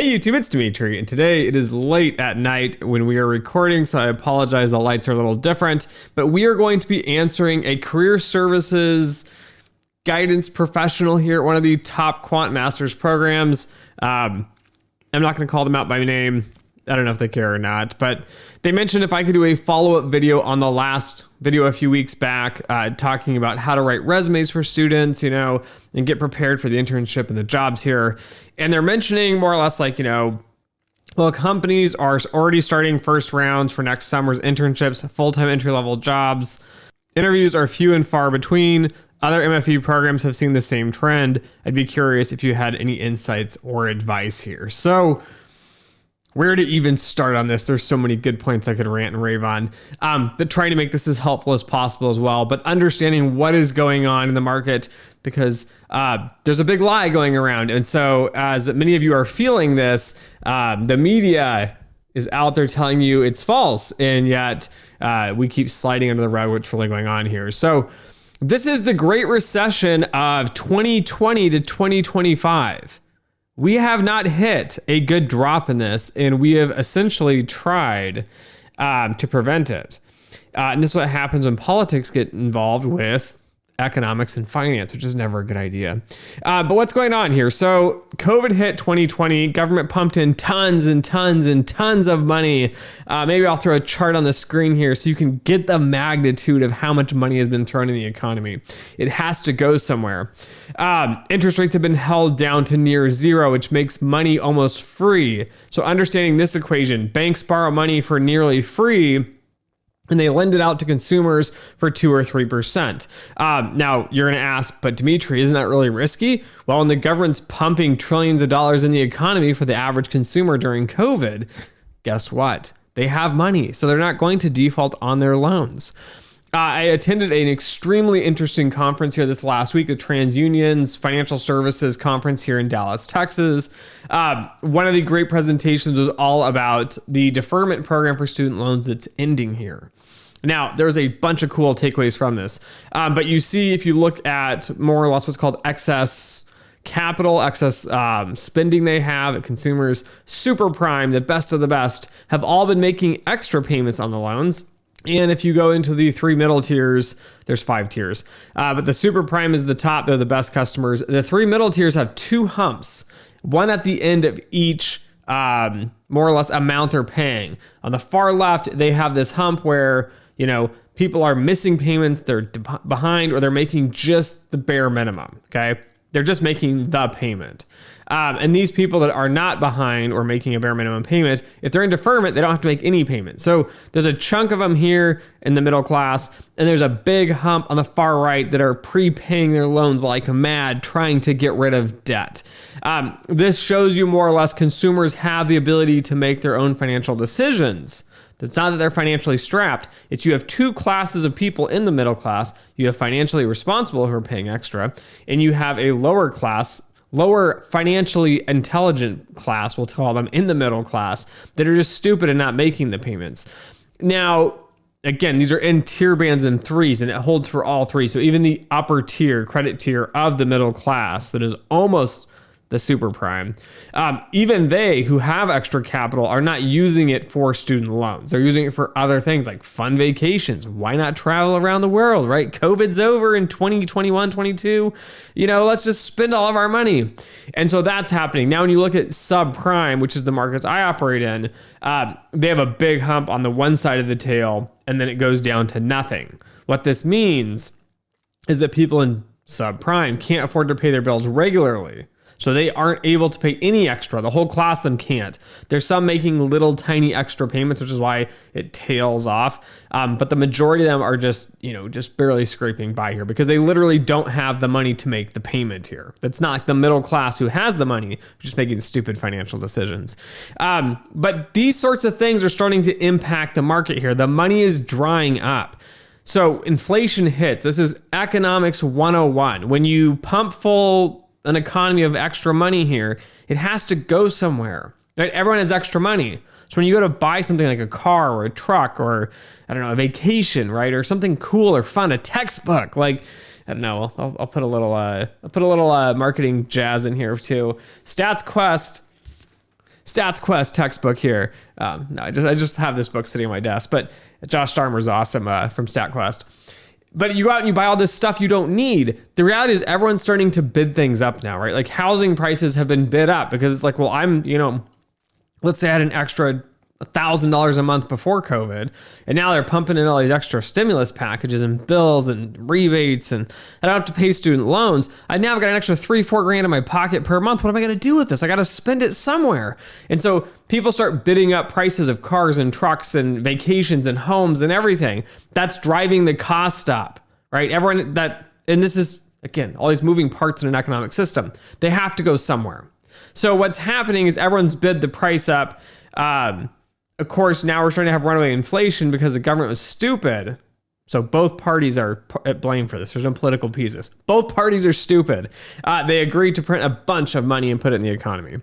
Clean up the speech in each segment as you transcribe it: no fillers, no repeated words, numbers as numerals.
Hey YouTube, it's Dimitri, and today it is late at night when we are recording, so I apologize, the lights are a little different, but we are going to be answering a career services guidance professional here at one of the top Quant Masters programs. I'm not going to call them out by name. I don't know if they care or not, but they mentioned if I could do a follow-up video on the last video a few weeks back, talking about how to write resumes for students, and get prepared for the internship and the jobs here. And they're mentioning more or less like, well, companies are already starting first rounds for next summer's internships, full-time entry-level jobs. Interviews are few and far between. Other MFE programs have seen the same trend. I'd be curious if you had any insights or advice here. So where to even start on this? There's so many good points I could rant and rave on, but trying to make this as helpful as possible as well. But understanding what is going on in the market, because there's a big lie going around. And so as many of you are feeling this, the media is out there telling you it's false. And yet we keep sliding under the rug what's really going on here. So this is the Great Recession of 2020 to 2025. We have not hit a good drop in this, and we have essentially tried to prevent it. And this is what happens when politics get involved with economics and finance, which is never a good idea. But what's going on here? So COVID hit 2020, government pumped in tons and tons and tons of money. Maybe I'll throw a chart on the screen here so you can get the magnitude of how much money has been thrown in the economy. It has to go somewhere. Interest rates have been held down to near zero, which makes money almost free. So understanding this equation, banks borrow money for nearly free, and they lend it out to consumers for 2 or 3%. Now, you're going to ask, but Dimitri, isn't that really risky? Well, when the government's pumping trillions of dollars in the economy for the average consumer during COVID, guess what? They have money, so they're not going to default on their loans. I attended an extremely interesting conference here this last week, the TransUnion's Financial Services Conference here in Dallas, Texas. One of the great presentations was all about the deferment program for student loans that's ending here. Now, there's a bunch of cool takeaways from this, but you see, if you look at more or less what's called excess capital, excess spending they have at consumers, super prime, the best of the best, have all been making extra payments on the loans. And if you go into the 3 middle tiers, there's 5 tiers, but the super prime is the top. They're the best customers. The 3 middle tiers have 2 humps, one at the end of each more or less amount they're paying. On the far left, they have this hump where, people are missing payments, they're behind, or they're making just the bare minimum. Okay. They're just making the payment. And these people that are not behind or making a bare minimum payment, if they're in deferment, they don't have to make any payment. So there's a chunk of them here in the middle class, and there's a big hump on the far right that are prepaying their loans like mad, trying to get rid of debt. This shows you more or less consumers have the ability to make their own financial decisions. It's not that they're financially strapped. It's you have 2 classes of people in the middle class. You have financially responsible who are paying extra, and you have a lower class, lower financially intelligent class, we'll call them, in the middle class, that are just stupid and not making the payments. Now, again, these are in tier bands and 3s, and it holds for all 3. So even the upper tier, credit tier of the middle class that is almost the super prime, even they who have extra capital are not using it for student loans. They're using it for other things like fun vacations. Why not travel around the world, right? COVID's over in 2021, 22. Let's just spend all of our money. And so that's happening. Now, when you look at subprime, which is the markets I operate in, they have a big hump on the one side of the tail, and then it goes down to nothing. What this means is that people in subprime can't afford to pay their bills regularly. So they aren't able to pay any extra. The whole class of them can't. There's some making little tiny extra payments, which is why it tails off. But the majority of them are just barely scraping by here because they literally don't have the money to make the payment here. That's not like the middle class who has the money, just making stupid financial decisions. But these sorts of things are starting to impact the market here. The money is drying up. So inflation hits. This is economics 101. When you pump full an economy of extra money here, it has to go somewhere, right? Everyone has extra money. So when you go to buy something like a car or a truck or, a vacation, right? Or something cool or fun, a textbook, like, I don't know, I'll put a little marketing jazz in here too. StatsQuest StatsQuest textbook here. No, I just have this book sitting on my desk, but Josh Starmer's awesome from StatQuest. But you go out and you buy all this stuff you don't need. The reality is everyone's starting to bid things up now, right? Like housing prices have been bid up because it's like, well, let's say I had an extra $1,000 a month before COVID, and now they're pumping in all these extra stimulus packages and bills and rebates, and I don't have to pay student loans. I now got an extra $3-4 grand in my pocket per month. What am I going to do with this? I got to spend it somewhere. And so people start bidding up prices of cars and trucks and vacations and homes and everything. That's driving the cost up, right? And this is, again, all these moving parts in an economic system. They have to go somewhere. So what's happening is everyone's bid the price up. Of course, now we're starting to have runaway inflation because the government was stupid. So both parties are at blame for this. There's no political pieces. Both parties are stupid. They agreed to print a bunch of money and put it in the economy.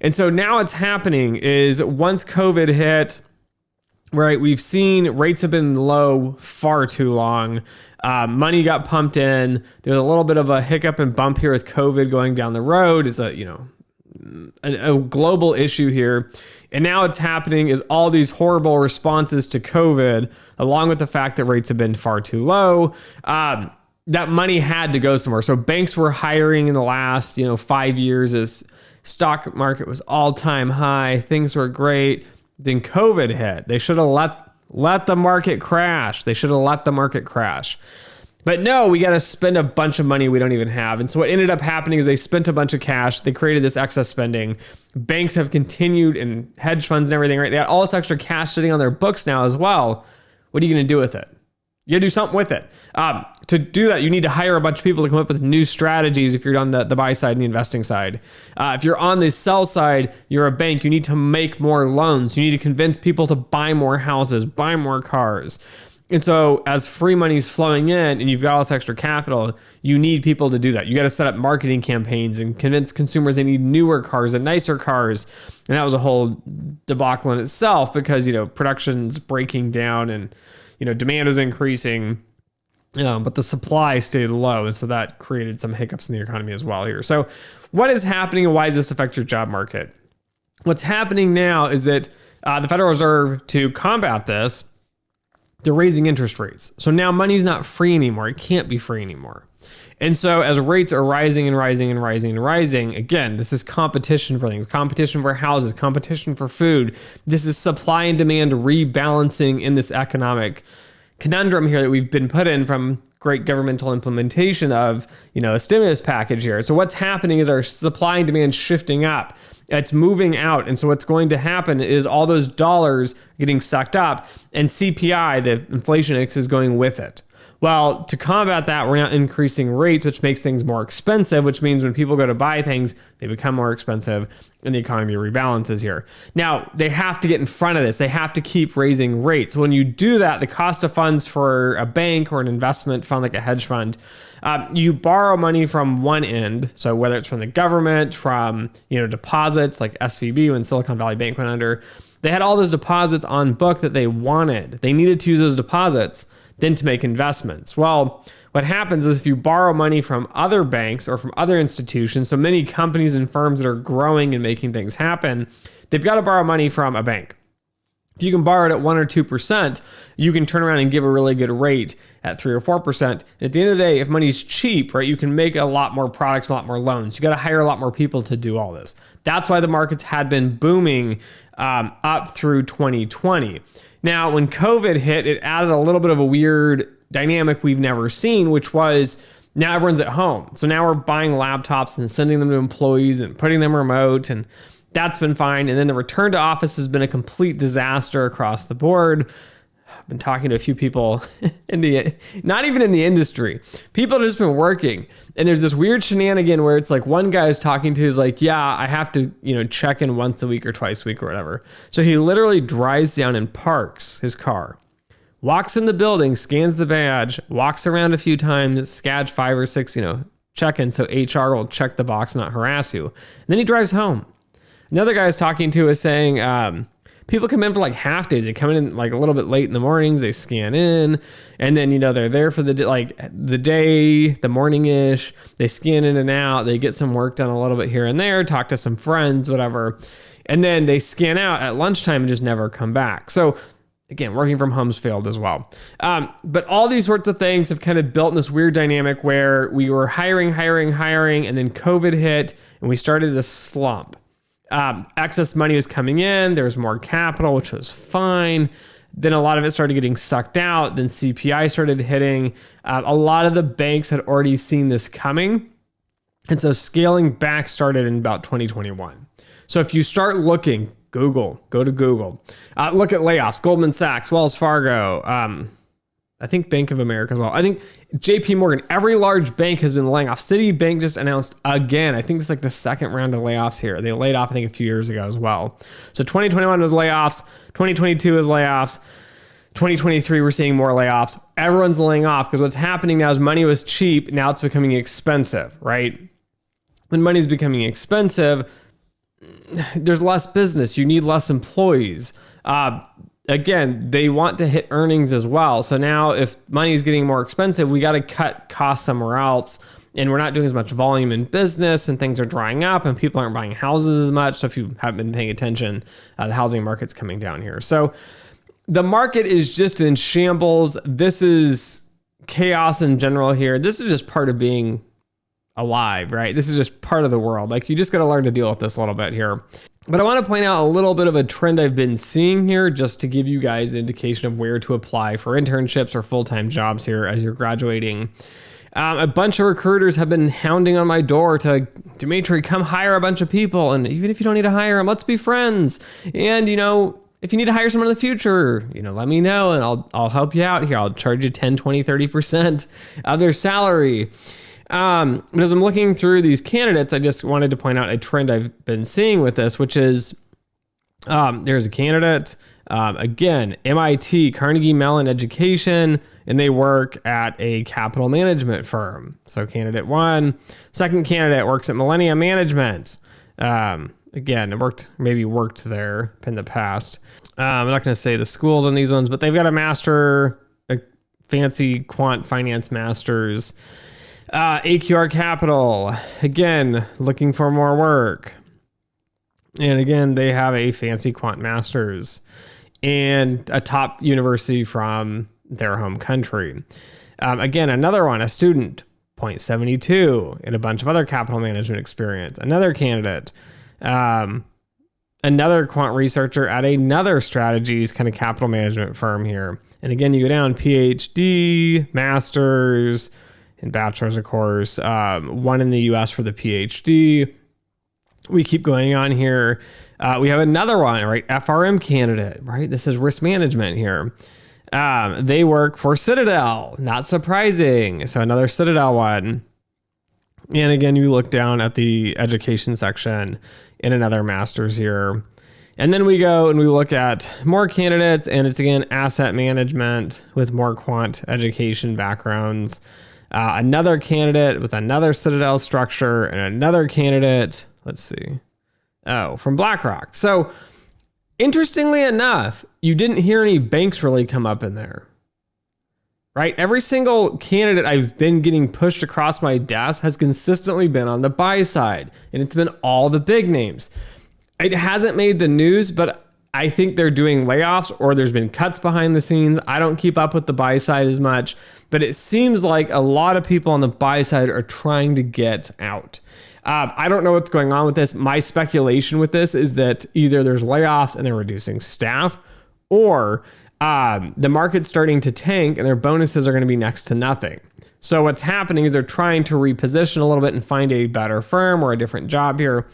And so now what's happening is once COVID hit, right, we've seen rates have been low far too long. Money got pumped in. There's a little bit of a hiccup and bump here with COVID going down the road. It's a global issue here. And now what's happening is all these horrible responses to COVID, along with the fact that rates have been far too low, that money had to go somewhere. So banks were hiring in the last, 5 years as stock market was all-time high. Things were great. Then COVID hit. They should have let the market crash. They should have let the market crash. But no, we got to spend a bunch of money we don't even have. And so what ended up happening is they spent a bunch of cash. They created this excess spending. Banks have continued, and hedge funds and everything, right? They got all this extra cash sitting on their books now as well. What are you going to do with it? You got to do something with it. To do that, you need to hire a bunch of people to come up with new strategies if you're on the buy side and the investing side. If you're on the sell side, you're a bank. You need to make more loans. You need to convince people to buy more houses, buy more cars. And so as free money is flowing in and you've got all this extra capital, you need people to do that. You got to set up marketing campaigns and convince consumers they need newer cars and nicer cars. And that was a whole debacle in itself because, production's breaking down and, demand was increasing, but the supply stayed low. And so that created some hiccups in the economy as well here. So what is happening and why does this affect your job market? What's happening now is that the Federal Reserve, to combat this, they're raising interest rates. So now money's not free anymore. It can't be free anymore. And so as rates are rising and rising and rising and rising, again, this is competition for things, competition for houses, competition for food. This is supply and demand rebalancing in this economic conundrum here that we've been put in from great governmental implementation of, a stimulus package here. So what's happening is our supply and demand shifting up. It's moving out. And so what's going to happen is all those dollars getting sucked up and CPI, the inflation index, is going with it. Well, to combat that, we're now increasing rates, which makes things more expensive, which means when people go to buy things, they become more expensive and the economy rebalances here. Now, they have to get in front of this. They have to keep raising rates. When you do that, the cost of funds for a bank or an investment fund like a hedge fund, you borrow money from one end. So whether it's from the government, from deposits like SVB when Silicon Valley Bank went under, they had all those deposits on book that they wanted. They needed to use those deposits then to make investments. Well, what happens is if you borrow money from other banks or from other institutions, so many companies and firms that are growing and making things happen, they've got to borrow money from a bank. If you can borrow it at 1 or 2%, you can turn around and give a really good rate at 3 or 4%. And at the end of the day, if money's cheap, right, you can make a lot more products, a lot more loans. You got to hire a lot more people to do all this. That's why the markets had been booming up through 2020. Now, when COVID hit, it added a little bit of a weird dynamic we've never seen, which was now everyone's at home. So now we're buying laptops and sending them to employees and putting them remote, and that's been fine. And then the return to office has been a complete disaster across the board. I've been talking to a few people not even in the industry. People have just been working. And there's this weird shenanigan where it's like one guy is talking to who's like, yeah, I have to, check in once a week or twice a week or whatever. So he literally drives down and parks his car, walks in the building, scans the badge, walks around a few times, scans 5 or 6, check-in. So HR will check the box, not harass you. And then he drives home. Another guy I was talking to is saying, People come in for like half days. They come in like a little bit late in the mornings. They scan in, and then they're there for the day, the morning-ish. They scan in and out. They get some work done a little bit here and there. Talk to some friends, whatever, and then they scan out at lunchtime and just never come back. So again, working from home's failed as well. But all these sorts of things have kind of built in this weird dynamic where we were hiring, and then COVID hit, and we started to slump. Excess money was coming in. There was more capital, which was fine. Then a lot of it started getting sucked out. Then CPI started hitting. A lot of the banks had already seen this coming. And so scaling back started in about 2021. So if you start looking, go to Google. Look at layoffs, Goldman Sachs, Wells Fargo, I think Bank of America as well. I think JP Morgan, every large bank has been laying off. Citibank just announced again, I think it's like the second round of layoffs here. They laid off, I think, a few years ago as well. So 2021 was layoffs, 2022 was layoffs, 2023 we're seeing more layoffs. Everyone's laying off because what's happening now is money was cheap, now it's becoming expensive, right? When money's becoming expensive, there's less business. You need less employees. Again, they want to hit earnings as well. So now if money is getting more expensive, we got to cut costs somewhere else. And we're not doing as much volume in business, and things are drying up, and people aren't buying houses as much. So if you haven't been paying attention, the housing market's coming down here. So the market is just in shambles. This is chaos in general here. This is just part of being alive, right? This is just part of the world. Like, you just got to learn to deal with this a little bit here. But I want to point out a little bit of a trend I've been seeing here, just to give you guys an indication of where to apply for internships or full-time jobs here as you're graduating. A bunch of recruiters have been hounding on my door to, Dimitri, come hire a bunch of people. And even if you don't need to hire them, let's be friends. And, if you need to hire someone in the future, let me know, and I'll help you out here. I'll charge you 10, 20, 30% of their salary. But as I'm looking through these candidates, I just wanted to point out a trend I've been seeing with this, which is there's a candidate, again, MIT, Carnegie Mellon Education, and they work at a capital management firm. So candidate one. Second candidate works at Millennium Management. Again, worked there in the past. I'm not going to say the schools on these ones, but they've got a fancy quant finance master's. AQR Capital, again, looking for more work. And again, they have a fancy quant master's and a top university from their home country. Again, another one, a student, 0.72, and a bunch of other capital management experience. Another candidate, another quant researcher at another strategies kind of capital management firm here. And again, you go down, PhD, master's, and bachelor's, of course, one in the US for the PhD. We keep going on here. We have another one, right? FRM candidate, right? This is risk management here. They work for Citadel, not surprising. So another Citadel one. And again, you look down at the education section in another master's here. And then we go and we look at more candidates, and it's again, asset management with more quant education backgrounds. Another candidate with another Citadel structure, and another candidate, from BlackRock. So interestingly enough, you didn't hear any banks really come up in there, right? Every single candidate I've been getting pushed across my desk has consistently been on the buy side, and it's been all the big names. It hasn't made the news, but I think they're doing layoffs, or there's been cuts behind the scenes. I don't keep up with the buy side as much, but it seems like a lot of people on the buy side are trying to get out. I don't know what's going on with this. My speculation with this is that either there's layoffs and they're reducing staff, or the market's starting to tank and their bonuses are going to be next to nothing. So what's happening is they're trying to reposition a little bit and find a better firm or a different job here.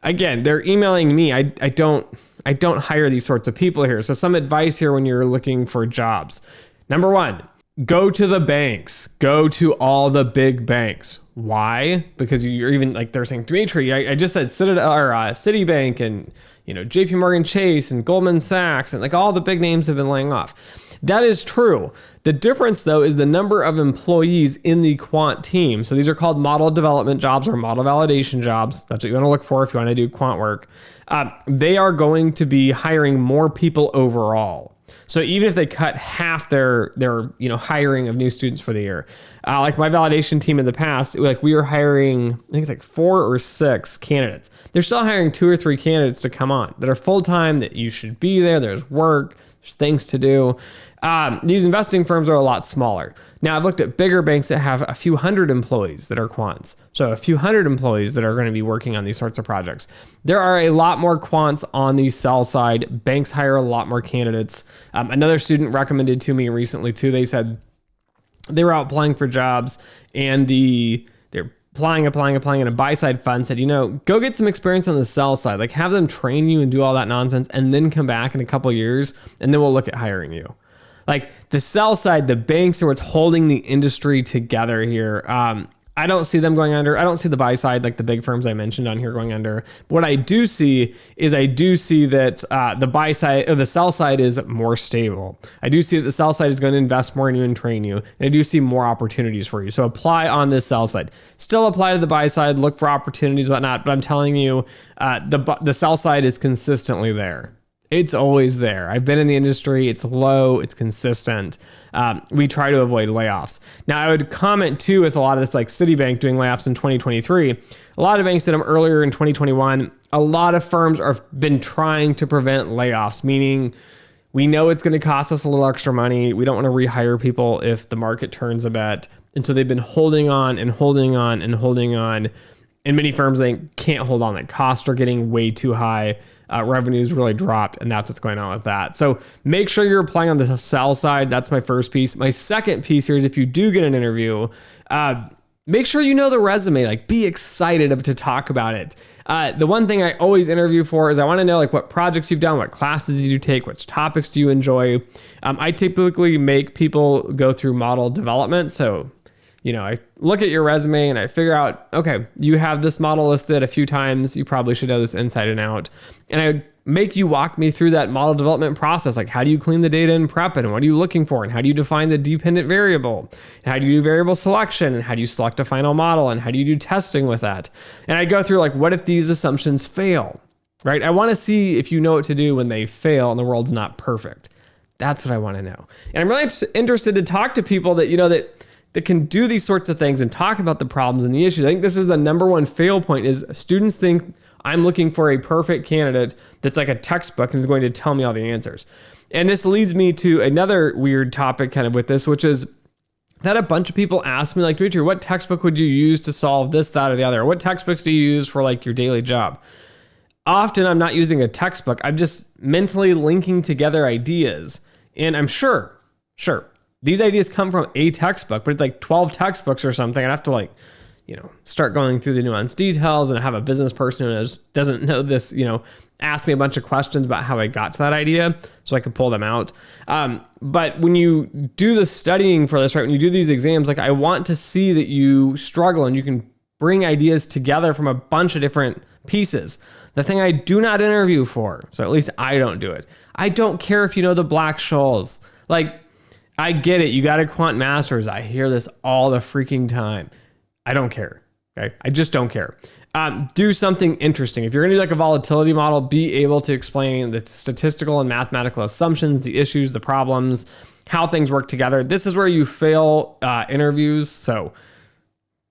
Again, they're emailing me. I don't hire these sorts of people here. So some advice here when you're looking for jobs. Number one, go to the banks. Go to all the big banks. Why? Because you're even like they're saying, Dimitri, I just said Citadel or Citibank and JP Morgan Chase and Goldman Sachs, and like all the big names have been laying off. That is true. The difference, though, is the number of employees in the quant team. So these are called model development jobs or model validation jobs. That's what you want to look for if you want to do quant work. They are going to be hiring more people overall. So even if they cut half their hiring of new students for the year, like my validation team in the past, we were hiring, I think it's like 4 or 6 candidates. They're still hiring 2 or 3 candidates to come on that are full-time, that you should be there. There's work, there's things to do. These investing firms are a lot smaller. Now I've looked at bigger banks that have a few hundred employees that are quants. So a few hundred employees that are going to be working on these sorts of projects. There are a lot more quants on the sell side. Banks hire a lot more candidates. Another student recommended to me recently too. They said they were out applying for jobs and they're applying in a buy side fund, said, go get some experience on the sell side, like have them train you and do all that nonsense and then come back in a couple of years and then we'll look at hiring you. Like the sell side, the banks are what's holding the industry together here. I don't see them going under. I don't see the buy side, like the big firms I mentioned on here, going under. But what I do see that the buy side or the sell side is more stable. I do see that the sell side is going to invest more in you and train you. And I do see more opportunities for you. So apply on this sell side. Still apply to the buy side, look for opportunities, whatnot. But I'm telling you, the sell side is consistently there. It's always there. I've been in the industry. It's low. It's consistent. We try to avoid layoffs. Now, I would comment too with a lot of this, like Citibank doing layoffs in 2023. A lot of banks did them earlier in 2021. A lot of firms have been trying to prevent layoffs, meaning we know it's going to cost us a little extra money. We don't want to rehire people if the market turns a bit. And so they've been holding on and holding on and holding on. And many firms, they can't hold on. That costs are getting way too high. Revenues really dropped, and that's what's going on with that. So make sure you're applying on the sell side. That's my first piece. My second piece here is if you do get an interview, make sure you know the resume. Like, be excited to talk about it. The one thing I always interview for is I want to know like what projects you've done, what classes did you take, which topics do you enjoy. I typically make people go through model development. So I look at your resume and I figure out, okay, you have this model listed a few times. You probably should know this inside and out. And I make you walk me through that model development process. Like, how do you clean the data in prep and what are you looking for? And how do you define the dependent variable? And how do you do variable selection? And how do you select a final model? And how do you do testing with that? And I go through like, what if these assumptions fail, right? I want to see if you know what to do when they fail and the world's not perfect. That's what I want to know. And I'm really interested to talk to people that, that can do these sorts of things and talk about the problems and the issues. I think this is the number one fail point is students think I'm looking for a perfect candidate that's like a textbook and is going to tell me all the answers. And this leads me to another weird topic kind of with this, which is that a bunch of people ask me like, Dimitri, what textbook would you use to solve this, that, or the other? What textbooks do you use for like your daily job? Often I'm not using a textbook. I'm just mentally linking together ideas. And I'm sure, these ideas come from a textbook, but it's like 12 textbooks or something. I'd have to start going through the nuanced details and have a business person who doesn't know this, ask me a bunch of questions about how I got to that idea so I could pull them out. But when you do the studying for this, right, when you do these exams, like I want to see that you struggle and you can bring ideas together from a bunch of different pieces. The thing I do not interview for, so at least I don't do it. I don't care if you know the Black-Scholes. Like, I get it. You got a quant master's. I hear this all the freaking time. I don't care. Okay. I just don't care. Do something interesting. If you're going to do like a volatility model, be able to explain the statistical and mathematical assumptions, the issues, the problems, how things work together. This is where you fail interviews. So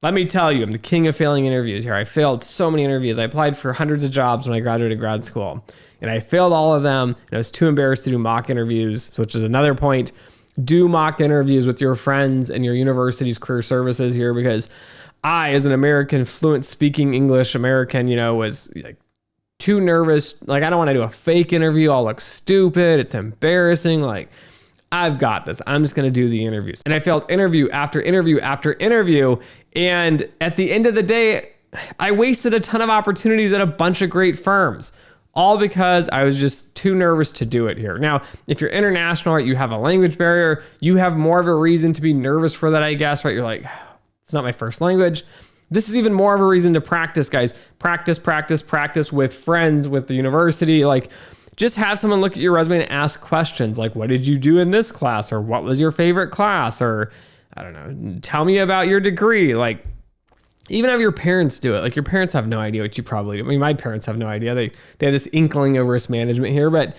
let me tell you, I'm the king of failing interviews here. I failed so many interviews. I applied for hundreds of jobs when I graduated grad school, and I failed all of them. And I was too embarrassed to do mock interviews, which is another point. Do mock interviews with your friends and your university's career services here, because I, as an American, fluent speaking English American, was like too nervous. Like, I don't want to do a fake interview. I'll look stupid. It's embarrassing. Like, I've got this. I'm just going to do the interviews. And I failed interview after interview after interview. And at the end of the day, I wasted a ton of opportunities at a bunch of great firms. All because I was just too nervous to do it here. Now, if you're international, right, you have a language barrier, you have more of a reason to be nervous for that, I guess, right? You're like, it's not my first language. This is even more of a reason to practice, guys. Practice with friends, with the university. Like, just have someone look at your resume and ask questions like, what did you do in this class? Or what was your favorite class? Or I don't know, tell me about your degree. Like, even have your parents do it. Like, your parents have no idea what you probably do. I mean, my parents have no idea. They have this inkling of risk management here, but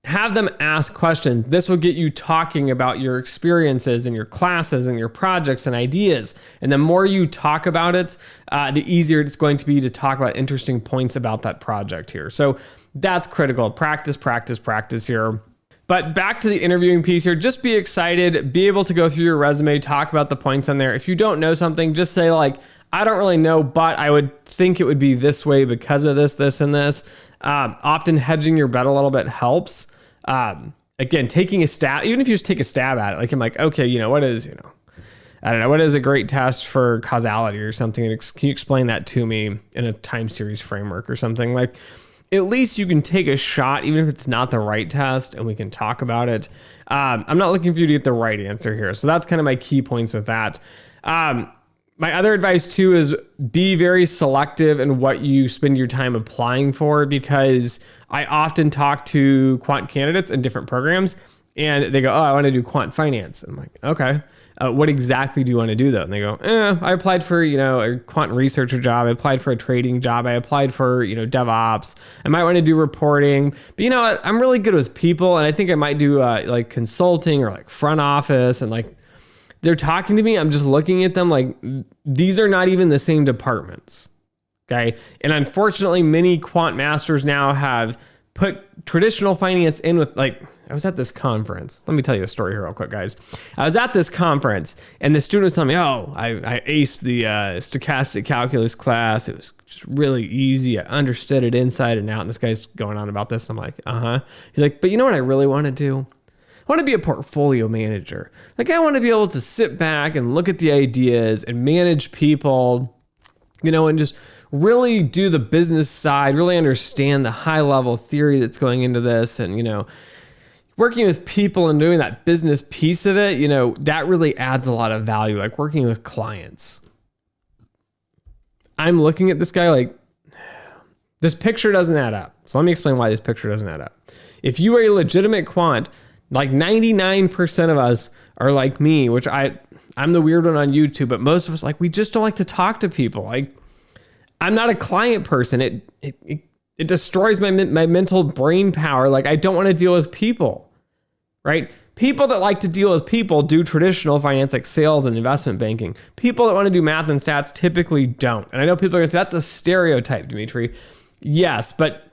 have them ask questions. This will get you talking about your experiences and your classes and your projects and ideas. And the more you talk about it, the easier it's going to be to talk about interesting points about that project here. So that's critical. Practice, practice, practice here. But back to the interviewing piece here, just be excited, be able to go through your resume, talk about the points on there. If you don't know something, just say like, I don't really know, but I would think it would be this way because of this, this, and this. Often hedging your bet a little bit helps. Again, taking a stab, even if you just take a stab at it, like I'm like, okay, what is, I don't know, what is a great test for causality or something? Can you explain that to me in a time series framework or something? Like, at least you can take a shot, even if it's not the right test, and we can talk about it. I'm not looking for you to get the right answer here. So that's kind of my key points with that. My other advice too is be very selective in what you spend your time applying for, because I often talk to quant candidates in different programs and they go, oh, I want to do quant finance. I'm like, okay. What exactly do you want to do though? And they go, I applied for, a quant researcher job. I applied for a trading job. I applied for, DevOps. I might want to do reporting, but you know what? I'm really good with people. And I think I might do like consulting or like front office, and like they're talking to me. I'm just looking at them like these are not even the same departments. Okay. And unfortunately, many quant masters now have put traditional finance in with like, I was at this conference. Let me tell you a story here real quick, guys. I was at this conference and the student was telling me, I aced the stochastic calculus class. It was just really easy. I understood it inside and out. And this guy's going on about this. I'm like, He's like, but you know what I really want to do? I want to be a portfolio manager. Like, I want to be able to sit back and look at the ideas and manage people, and just really do the business side, really understand the high level theory that's going into this. And, working with people and doing that business piece of it, that really adds a lot of value, like working with clients. I'm looking at this guy like, this picture doesn't add up. So let me explain why this picture doesn't add up. If you are a legitimate quant, like 99% of us are like me, which I'm the weird one on YouTube, but most of us, like, we just don't like to talk to people. Like, I'm not a client person. It destroys my mental brain power. Like, I don't want to deal with people, right? People that like to deal with people do traditional finance, like sales and investment banking. People that want to do math and stats typically don't. And I know people are going to say, that's a stereotype, Dimitri. Yes, but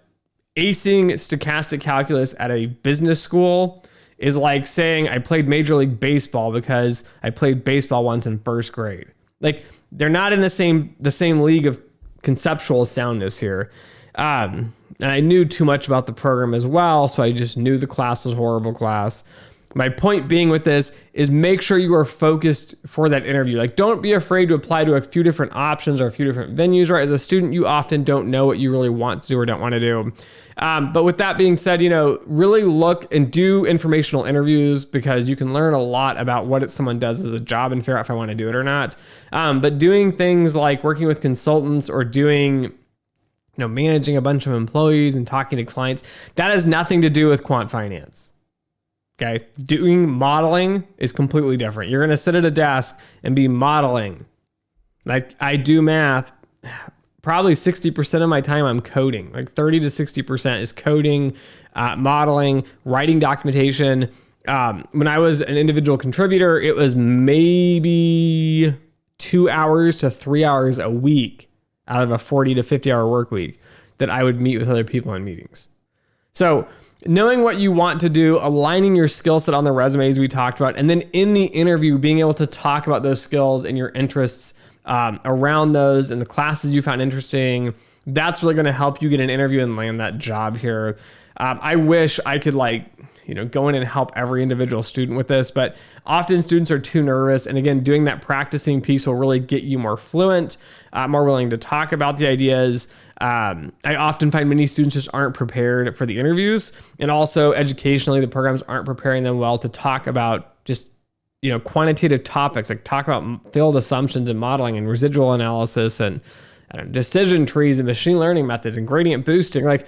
acing stochastic calculus at a business school is like saying I played Major League Baseball because I played baseball once in first grade. Like, they're not in the same league of conceptual soundness here. And I knew too much about the program as well, so I just knew the class was a horrible class. My point being with this is make sure you are focused for that interview. Like, don't be afraid to apply to a few different options or a few different venues, right? As a student, you often don't know what you really want to do or don't want to do. But with that being said, really look and do informational interviews, because you can learn a lot about what someone does as a job and figure out if I want to do it or not. But doing things like working with consultants or doing, managing a bunch of employees and talking to clients, that has nothing to do with quant finance. Okay. Doing modeling is completely different. You're going to sit at a desk and be modeling. Like, I do math. Probably 60% of my time I'm coding. Like 30 to 60% is coding, modeling, writing documentation. When I was an individual contributor, it was maybe 2 hours to 3 hours a week out of a 40 to 50 hour work week that I would meet with other people in meetings. So knowing what you want to do, aligning your skill set on the resumes we talked about, and then in the interview, being able to talk about those skills and your interests around those and the classes you found interesting, that's really going to help you get an interview and land that job here. I wish I could go in and help every individual student with this, but often students are too nervous. And again, doing that practicing piece will really get you more fluent, more willing to talk about the ideas. I often find many students just aren't prepared for the interviews, and also educationally, the programs aren't preparing them well to talk about just quantitative topics, like talk about failed assumptions and modeling and residual analysis and decision trees and machine learning methods and gradient boosting. Like,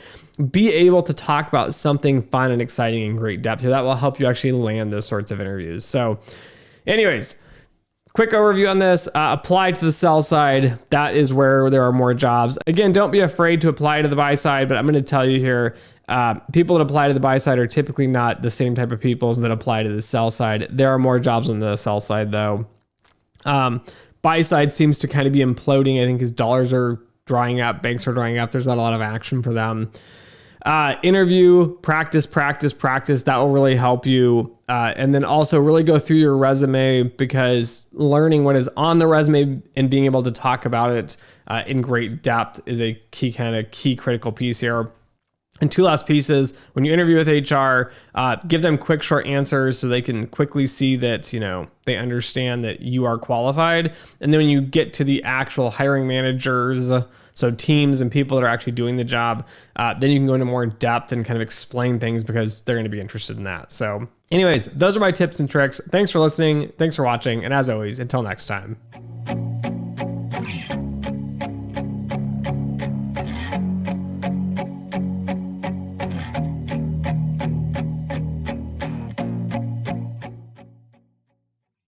be able to talk about something fun and exciting in great depth here. That will help you actually land those sorts of interviews. So anyways, quick overview on this. Apply to the sell side. That is where there are more jobs. Again, don't be afraid to apply to the buy side, but I'm going to tell you here, people that apply to the buy side are typically not the same type of people as that apply to the sell side. There are more jobs on the sell side though. Buy side seems to kind of be imploding, I think, as dollars are drying up, banks are drying up. There's not a lot of action for them. Interview, practice. That will really help you. And then also really go through your resume, because learning what is on the resume and being able to talk about it in great depth is a key critical piece here. And two last pieces: when you interview with HR, give them quick, short answers so they can quickly see that, they understand that you are qualified. And then when you get to the actual hiring managers, so teams and people that are actually doing the job, then you can go into more depth and kind of explain things, because they're going to be interested in that. So anyways, those are my tips and tricks. Thanks for listening. Thanks for watching. And as always, until next time.